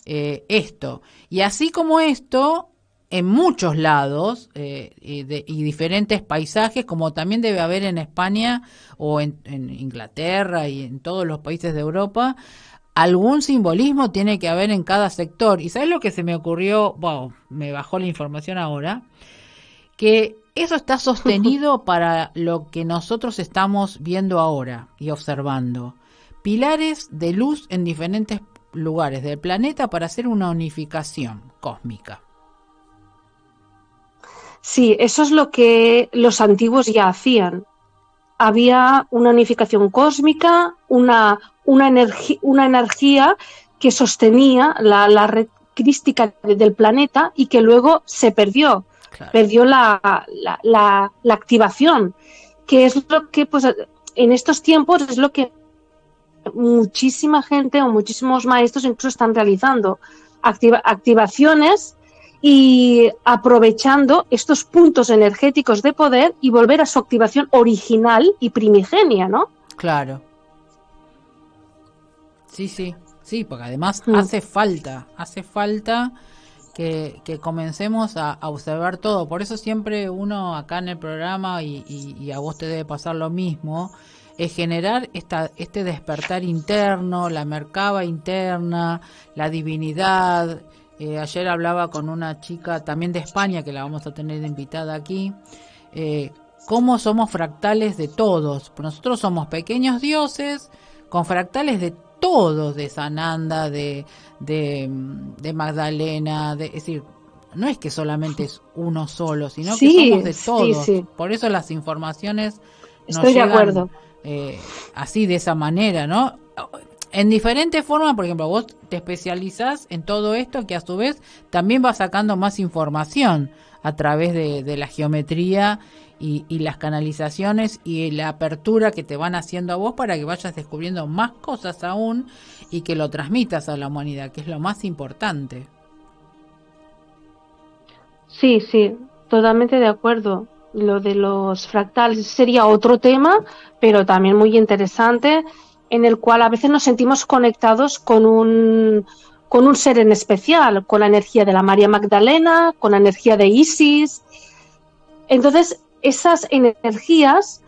esto? Y así como esto, en muchos lados y diferentes paisajes, como también debe haber en España o en Inglaterra y en todos los países de Europa, algún simbolismo tiene que haber en cada sector. ¿Y sabes lo que se me ocurrió? Wow, me bajó la información ahora. Que eso está sostenido para lo que nosotros estamos viendo ahora y observando. Pilares de luz en diferentes lugares del planeta para hacer una unificación cósmica. Sí, eso es lo que los antiguos ya hacían. Había una unificación cósmica, una energía que sostenía la red crística del planeta y que luego se perdió. Claro. Perdió la activación, que es lo que, pues, en estos tiempos es lo que muchísima gente o muchísimos maestros incluso están realizando, activaciones y aprovechando estos puntos energéticos de poder y volver a su activación original y primigenia, ¿no? Claro. Sí, porque además hace falta que comencemos a observar todo. Por eso siempre uno acá en el programa, y a vos te debe pasar lo mismo, es generar este despertar interno, la merkaba interna, la divinidad. Ayer hablaba con una chica también de España, que la vamos a tener invitada aquí, cómo somos fractales de todos. Nosotros somos pequeños dioses con fractales de todos, de Sananda, de Magdalena, es decir, no es que solamente es uno solo, sino que somos de todos. Sí. Por eso las informaciones nos Estoy de llegan acuerdo. así, de esa manera, ¿no? En diferentes formas. Por ejemplo, vos te especializás en todo esto, que a su vez también va sacando más información a través de la geometría y las canalizaciones y la apertura que te van haciendo a vos para que vayas descubriendo más cosas aún y que lo transmitas a la humanidad, que es lo más importante. Sí, totalmente de acuerdo. Lo de los fractales sería otro tema, pero también muy interesante, en el cual a veces nos sentimos conectados con un ser en especial, con la energía de la María Magdalena, con la energía de Isis. Entonces, esas energías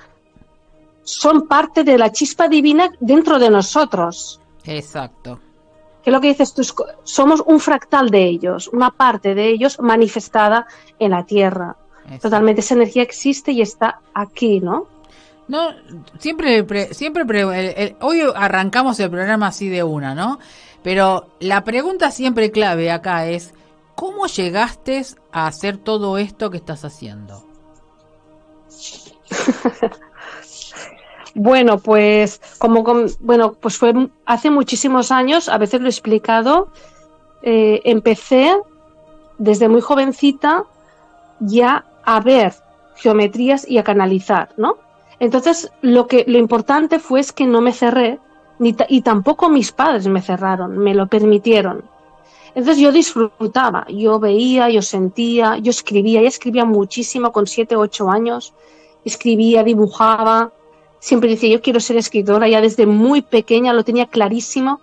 son parte de la chispa divina dentro de nosotros. Exacto. Que lo que dices tú, somos un fractal de ellos, una parte de ellos manifestada en la Tierra. Exacto. Totalmente, esa energía existe y está aquí, ¿no? No, hoy arrancamos el programa así de una, ¿no? Pero la pregunta siempre clave acá es, ¿cómo llegaste a hacer todo esto que estás haciendo? Bueno, pues pues fue hace muchísimos años, a veces lo he explicado, empecé desde muy jovencita ya a ver geometrías y a canalizar, ¿no? Entonces, lo importante fue es que no me cerré, y tampoco mis padres me cerraron, me lo permitieron. Entonces yo disfrutaba, yo veía, yo sentía, yo escribía muchísimo con 7 o 8 años, escribía, dibujaba, siempre decía yo quiero ser escritora, ya desde muy pequeña lo tenía clarísimo.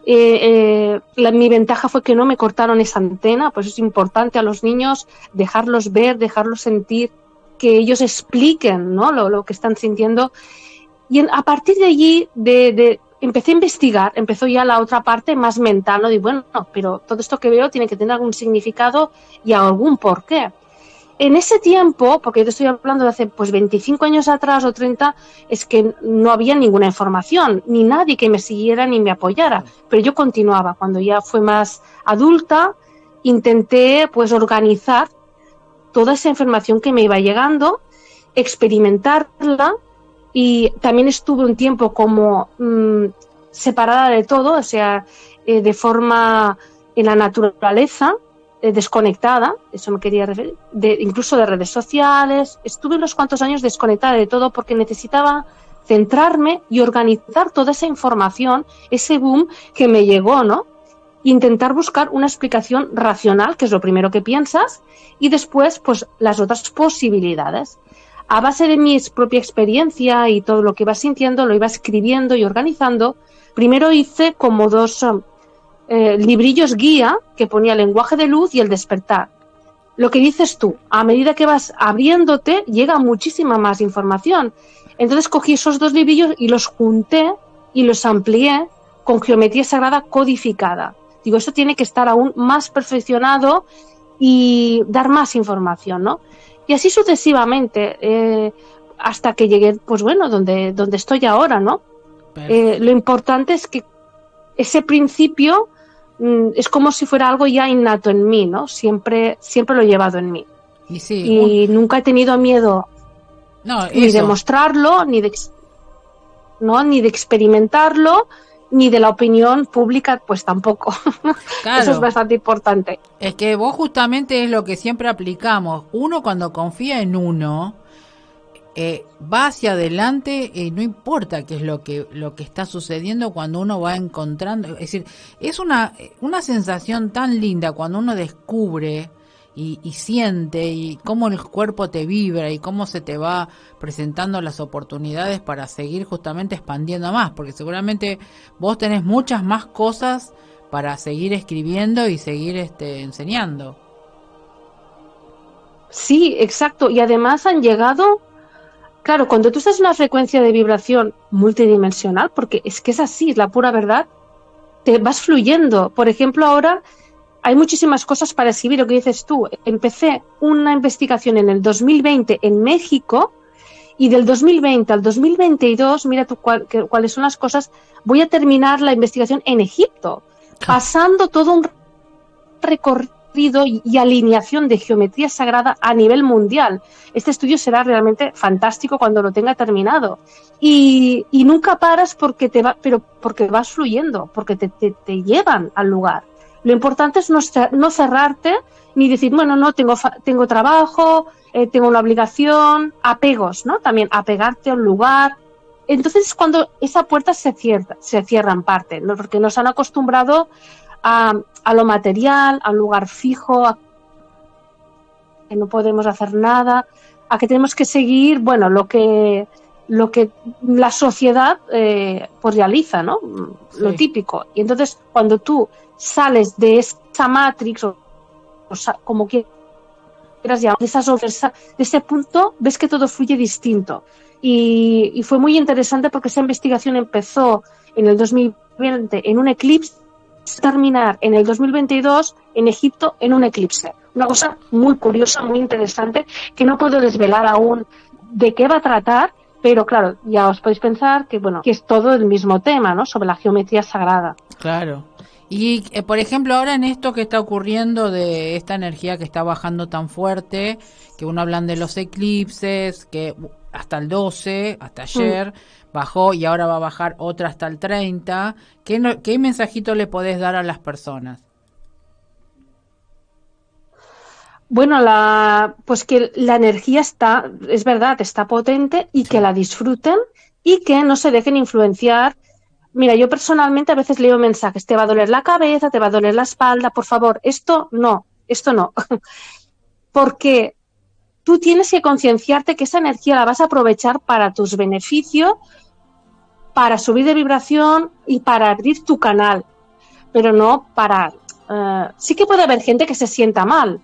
Mi ventaja fue que no me cortaron esa antena, pues es importante a los niños dejarlos ver, dejarlos sentir, que ellos expliquen, ¿no? lo que están sintiendo. Y a partir de allí empecé a investigar, empezó ya la otra parte más mental, ¿no? Y bueno, pero todo esto que veo tiene que tener algún significado y algún porqué. En ese tiempo, porque yo te estoy hablando de hace pues 25 años atrás o 30, es que no había ninguna información, ni nadie que me siguiera ni me apoyara, pero yo continuaba. Cuando ya fui más adulta, intenté pues organizar toda esa información que me iba llegando, experimentarla, y también estuve un tiempo como separada de todo, o sea, de forma en la naturaleza, desconectada, eso me quería referir, incluso de redes sociales. Estuve unos cuantos años desconectada de todo porque necesitaba centrarme y organizar toda esa información, ese boom que me llegó, ¿no? Intentar buscar una explicación racional, que es lo primero que piensas, y después pues las otras posibilidades. A base de mi propia experiencia y todo lo que iba sintiendo, lo iba escribiendo y organizando. Primero hice como 2 librillos guía que ponía el lenguaje de luz y el despertar. Lo que dices tú, a medida que vas abriéndote, llega muchísima más información. Entonces cogí esos 2 librillos y los junté y los amplié con geometría sagrada codificada. Digo, esto tiene que estar aún más perfeccionado y dar más información, ¿no? Y así sucesivamente, hasta que llegué, pues bueno, donde estoy ahora, ¿no? Lo importante es que ese principio es como si fuera algo ya innato en mí, ¿no? Siempre lo he llevado en mí. Y, sí, y nunca he tenido miedo ni de mostrarlo, ni de experimentarlo, ni de la opinión pública, pues tampoco. Claro. Eso es bastante importante. Es que vos justamente es lo que siempre aplicamos. Uno cuando confía en uno, va hacia adelante, no importa qué es lo que está sucediendo cuando uno va encontrando. Es decir, es una sensación tan linda cuando uno descubre y siente y cómo el cuerpo te vibra y cómo se te va presentando las oportunidades para seguir justamente expandiendo más, porque seguramente vos tenés muchas más cosas para seguir escribiendo y seguir enseñando. Sí, exacto, y además han llegado, claro, cuando tú estás en una frecuencia de vibración multidimensional, porque es que es así, es la pura verdad, te vas fluyendo. Por ejemplo, ahora hay muchísimas cosas para escribir, lo que dices tú. Empecé una investigación en el 2020 en México Y del 2020 al 2022, mira tú cuáles son las cosas, voy a terminar la investigación en Egipto, pasando todo un recorrido y alineación de geometría sagrada a nivel mundial. Este estudio será realmente fantástico cuando lo tenga terminado. Y nunca paras porque porque vas fluyendo, porque te llevan al lugar. Lo importante es no cerrarte ni decir, bueno, no, tengo trabajo, tengo una obligación, apegos, ¿no? También apegarte a un lugar. Entonces es cuando esa puerta se cierra en parte, ¿no? Porque nos han acostumbrado a lo material, a un lugar fijo, a que no podemos hacer nada, a que tenemos que seguir, bueno, lo que la sociedad pues realiza, ¿no? Sí. Lo típico. Y entonces cuando tú sales de esa matrix, o como quieras llamar, de ese punto, ves que todo fluye distinto. Y fue muy interesante porque esa investigación empezó en el 2020 en un eclipse, terminar en el 2022 en Egipto en un eclipse. Una cosa muy curiosa, muy interesante, que no puedo desvelar aún de qué va a tratar, pero claro, ya os podéis pensar que bueno, que es todo el mismo tema, ¿no? Sobre la geometría sagrada. Claro. Y por ejemplo, ahora en esto que está ocurriendo de esta energía que está bajando tan fuerte, que uno hablan de los eclipses, que hasta el 12, hasta ayer, bajó y ahora va a bajar otra hasta el 30. ¿Qué mensajito le podés dar a las personas? Bueno, pues que la energía es verdad, está potente y sí, que la disfruten y que no se dejen influenciar. Mira, yo personalmente a veces leo mensajes, te va a doler la cabeza, te va a doler la espalda, por favor, esto no. Porque tú tienes que concienciarte que esa energía la vas a aprovechar para tus beneficios, para subir de vibración y para abrir tu canal, pero no para... sí que puede haber gente que se sienta mal,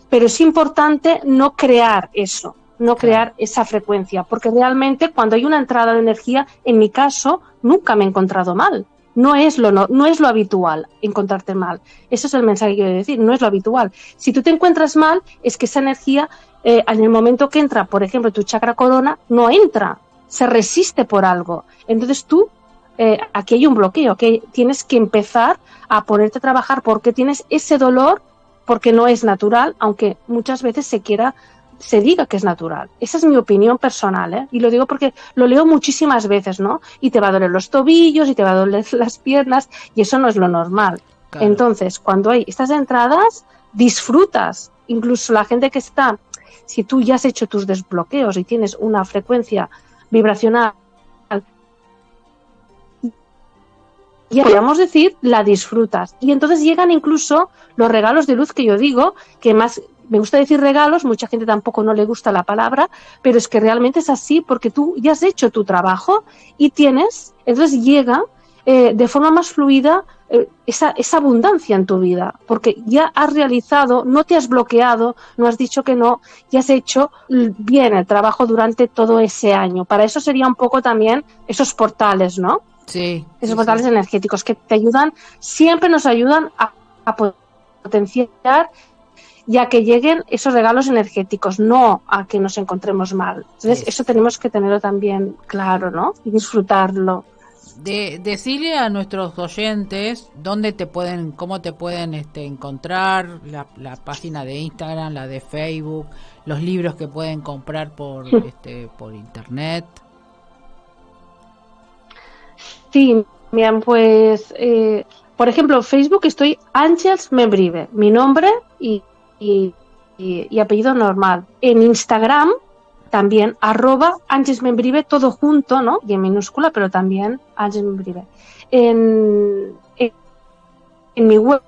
pero es importante no crear eso, no crear esa frecuencia, porque realmente cuando hay una entrada de energía, en mi caso, nunca me he encontrado mal. No es lo habitual encontrarte mal. Ese es el mensaje que quiero decir, no es lo habitual. Si tú te encuentras mal, es que esa energía, en el momento que entra, por ejemplo, tu chakra corona, no entra, se resiste por algo. Entonces tú, aquí hay un bloqueo, que tienes que empezar a ponerte a trabajar porque tienes ese dolor, porque no es natural, aunque muchas veces se diga que es natural. Esa es mi opinión personal, ¿eh? Y lo digo porque lo leo muchísimas veces, ¿no? Y te va a doler los tobillos y te va a doler las piernas y eso no es lo normal. Claro. Entonces, cuando hay estas entradas, disfrutas. Incluso la gente que está, si tú ya has hecho tus desbloqueos y tienes una frecuencia vibracional, y podríamos decir, la disfrutas. Y entonces llegan incluso los regalos de luz que yo digo, que más... Me gusta decir regalos, mucha gente tampoco no le gusta la palabra, pero es que realmente es así porque tú ya has hecho tu trabajo y entonces llega de forma más fluida esa abundancia en tu vida, porque ya has realizado, no te has bloqueado, no has dicho que no, ya has hecho bien el trabajo durante todo ese año. Para eso sería un poco también esos portales, ¿no? Sí. Esos portales energéticos que te ayudan, siempre nos ayudan a potenciar y a que lleguen esos regalos energéticos, no a que nos encontremos mal. Entonces, eso tenemos que tenerlo también claro, ¿no? Y disfrutarlo. Decirle a nuestros oyentes cómo te pueden encontrar, la página de Instagram, la de Facebook, los libros que pueden comprar por internet. Sí, bien, pues, por ejemplo, en Facebook estoy Àngels Membrive, mi nombre y apellido normal. En Instagram también @Àngels Membrive, todo junto, ¿no? Y en minúscula, pero también Àngels Membrive. En mi web,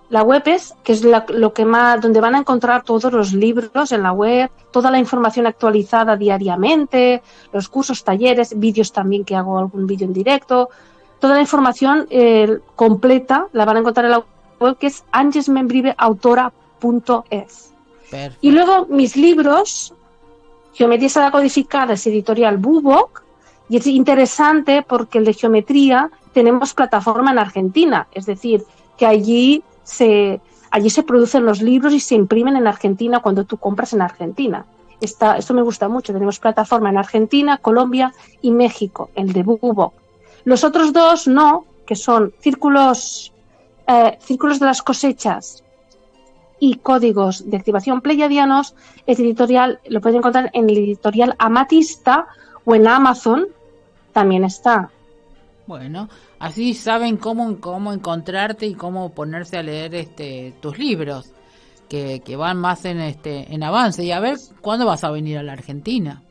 la web que es lo que más, donde van a encontrar todos los libros en la web, toda la información actualizada diariamente, los cursos, talleres, vídeos también, que hago algún vídeo en directo, toda la información completa la van a encontrar en la web, que es angelsmembriveautora.es. Y luego mis libros, Geometría Sagrada Codificada, es editorial Bubok, y es interesante porque el de geometría tenemos plataforma en Argentina, es decir, que allí se producen los libros y se imprimen en Argentina cuando tú compras en Argentina. Esto me gusta mucho. Tenemos plataforma en Argentina, Colombia y México, el de Bubok. Los otros dos no, que son círculos de las cosechas y códigos de activación pleiadianos. Es editorial, lo pueden encontrar en el editorial Amatista o en Amazon, también está. Bueno, así saben cómo encontrarte y cómo ponerse a leer tus libros, que van más en avance. Y a ver, ¿cuándo vas a venir a la Argentina?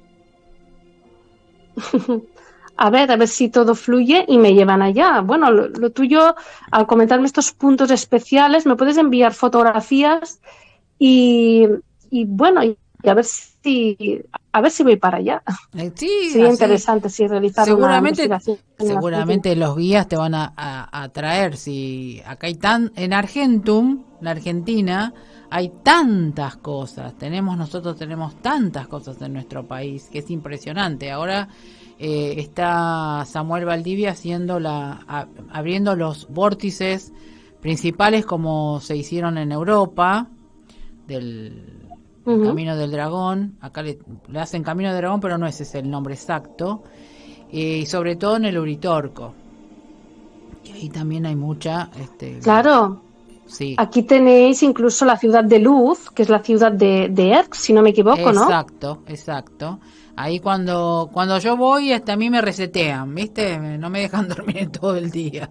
A ver si todo fluye y me llevan allá. Bueno, lo tuyo, al comentarme estos puntos especiales, me puedes enviar fotografías y bueno, y a ver si voy para allá. Sí, sería así, interesante si realizar una investigación. Seguramente los guías te van a traer. Si acá hay en Argentum, la Argentina, hay tantas cosas. Nosotros tenemos tantas cosas en nuestro país que es impresionante. Ahora está Samuel Valdivia abriendo los vórtices principales como se hicieron en Europa del Camino del Dragón. Acá le hacen Camino del Dragón, pero no ese es el nombre exacto. Y sobre todo en el Uritorco, que ahí también hay mucha... Claro. Sí. Aquí tenéis incluso la ciudad de Luz, que es la ciudad de Erx, si no me equivoco, ¿no? Exacto. Ahí cuando yo voy, hasta a mí me resetean, ¿viste? No me dejan dormir todo el día.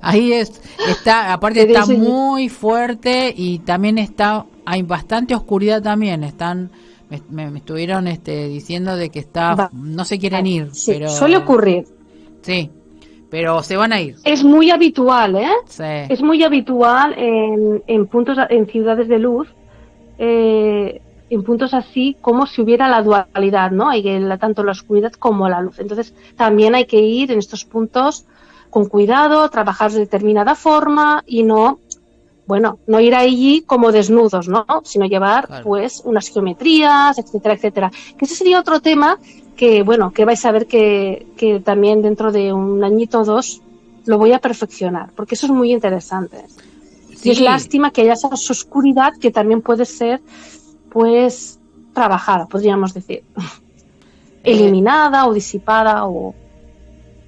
Ahí aparte está muy fuerte y también hay bastante oscuridad también. Me estuvieron diciendo de que no se quieren ir, sí, pero suele ocurrir. Sí, pero se van a ir. Es muy habitual, ¿eh? Sí. Es muy habitual en ciudades de luz, en puntos así como si hubiera la dualidad, ¿no? Hay tanto la oscuridad como la luz. Entonces, también hay que ir en estos puntos con cuidado, trabajar de determinada forma y no ir allí como desnudos, ¿no? Sino llevar, pues, unas geometrías, etcétera, etcétera. Que ese sería otro tema que vais a ver que también dentro de un añito o dos lo voy a perfeccionar, porque eso es muy interesante. Sí. Y es lástima que haya esa oscuridad que también puede ser, pues, trabajada, podríamos decir. Eliminada o disipada o...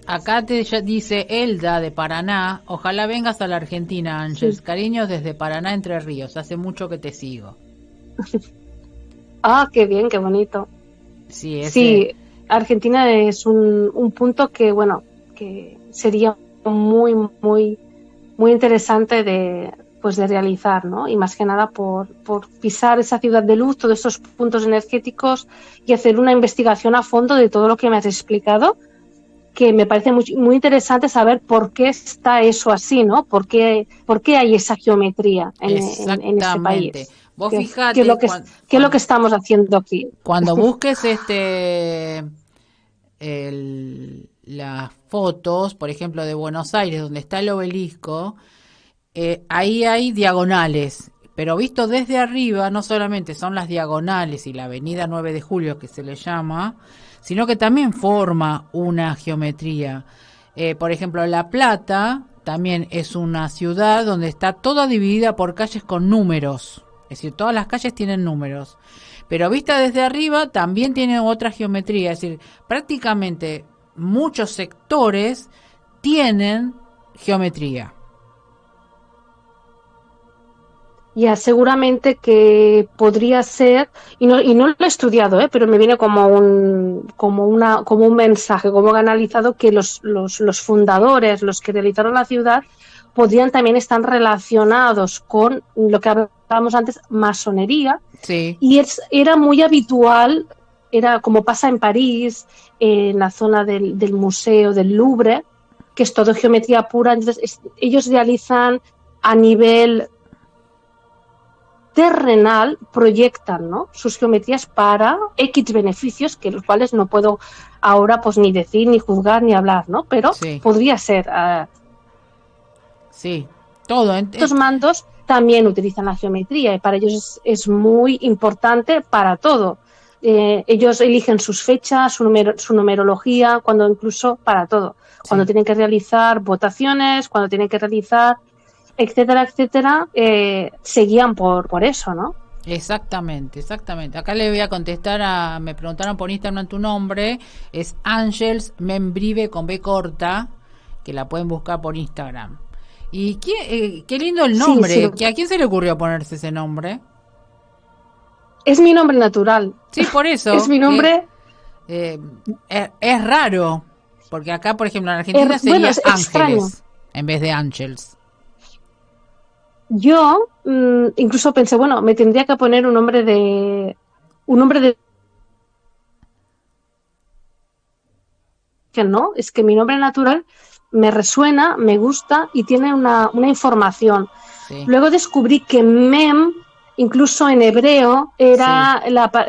Acá dice Elda de Paraná, ojalá vengas a la Argentina, Ángel. Sí. Cariños desde Paraná, Entre Ríos, hace mucho que te sigo. Ah, qué bien, qué bonito. Sí, Argentina es un punto que sería muy, muy, muy interesante de realizar, ¿no? Y más que nada por pisar esa ciudad de luz, todos esos puntos energéticos y hacer una investigación a fondo de todo lo que me has explicado, que me parece muy, muy interesante saber por qué está eso así, ¿no? ¿Por qué hay esa geometría en este país? Vos fijate ¿Qué es lo que estamos haciendo aquí? Cuando busques las fotos, por ejemplo, de Buenos Aires, donde está el obelisco, ahí hay diagonales, pero visto desde arriba, no solamente son las diagonales y la avenida 9 de Julio, que se le llama, sino que también forma una geometría. Por ejemplo, La Plata también es una ciudad donde está toda dividida por calles con números. Es decir, todas las calles tienen números. Pero vista desde arriba también tiene otra geometría. Es decir, prácticamente muchos sectores tienen geometría. Ya, seguramente que podría ser, y no lo he estudiado, pero me viene como un mensaje, como analizado que los fundadores, los que realizaron la ciudad, podrían también estar relacionados con lo que hablábamos antes, masonería. Sí. Y era muy habitual, era como pasa en París, en la zona del museo del Louvre, que es todo geometría pura. Entonces ellos realizan a nivel terrenal, proyectan, ¿no?, sus geometrías para X beneficios, que los cuales no puedo ahora pues ni decir, ni juzgar, ni hablar, ¿no? Pero sí, podría ser. Sí, todo. Estos mandos también utilizan la geometría y para ellos es muy importante para todo. Ellos eligen sus fechas, su numerología, incluso para todo. Sí. Cuando tienen que realizar votaciones, cuando tienen que realizar etcétera, etcétera, se guían por eso, ¿no? Exactamente, exactamente. Acá le voy a contestar me preguntaron por Instagram tu nombre, es Ángels Membrive con B corta, que la pueden buscar por Instagram. Y qué lindo el Sí, sí, nombre, ¿a quién se le ocurrió ponerse ese nombre? es mi nombre natural. Sí, por Es eso, mi nombre. eh, es raro, porque acá, por ejemplo, en Argentina Bueno, sería es extraño. Ángeles en vez de Ángels. Yo incluso pensé, bueno, me tendría que poner un nombre de que no, es que mi nombre natural me resuena, me gusta y tiene una información. Sí, Luego descubrí que Mem, incluso en hebreo, sí,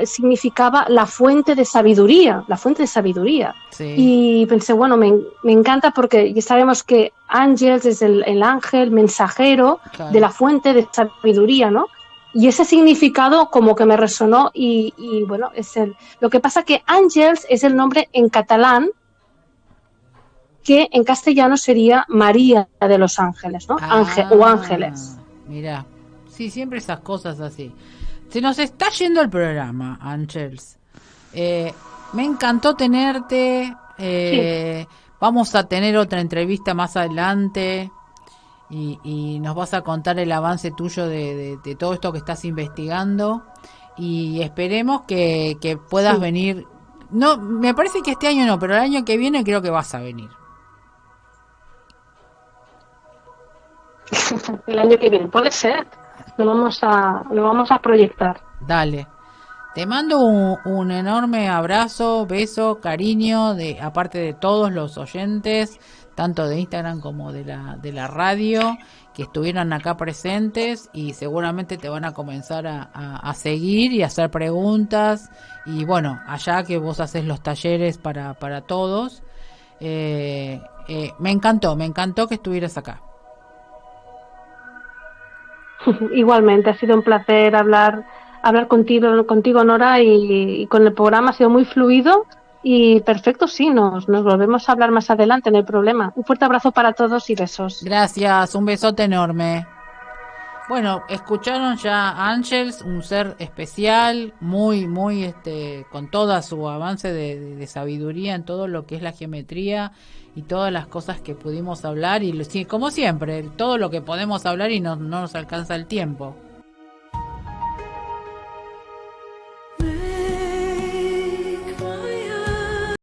significaba la fuente de sabiduría, la fuente de sabiduría. sí, Y pensé, bueno, me encanta porque ya sabemos que Ángel es el ángel mensajero de claro. la fuente de sabiduría, ¿no? Y ese significado como que me resonó y bueno, lo que pasa que Ángels es el nombre en catalán que en castellano sería María de los Ángeles, ¿no? Ángel o Ah, ángeles. mira. Sí, siempre esas cosas así. Se nos está yendo el programa, Ángels. Eh, Me encantó tenerte. Sí. Vamos a tener otra entrevista más adelante y nos vas a contar el avance tuyo de todo esto que estás investigando y esperemos que puedas Sí, venir. No, me parece que este año no, pero el año que viene creo que vas a venir. el año que viene, puede ser. Lo vamos a proyectar. Dale. Te mando un enorme abrazo, beso, cariño, aparte de todos los oyentes, tanto de Instagram como de la radio, que estuvieron acá presentes y seguramente te van a comenzar a seguir y a hacer preguntas. Y bueno, allá que vos haces los talleres para todos, me encantó que estuvieras acá. Igualmente, ha sido un placer hablar contigo, Nora, y con el programa ha sido muy fluido y perfecto, sí, nos volvemos a hablar más adelante, no hay problema. Un fuerte abrazo para todos y besos. Gracias, un besote enorme. Bueno, escucharon ya a Ángels, un ser especial, muy, con toda su avance de sabiduría en todo lo que es la geometría y todas las cosas que pudimos hablar y sí, como siempre, todo lo que podemos hablar y no nos alcanza el tiempo.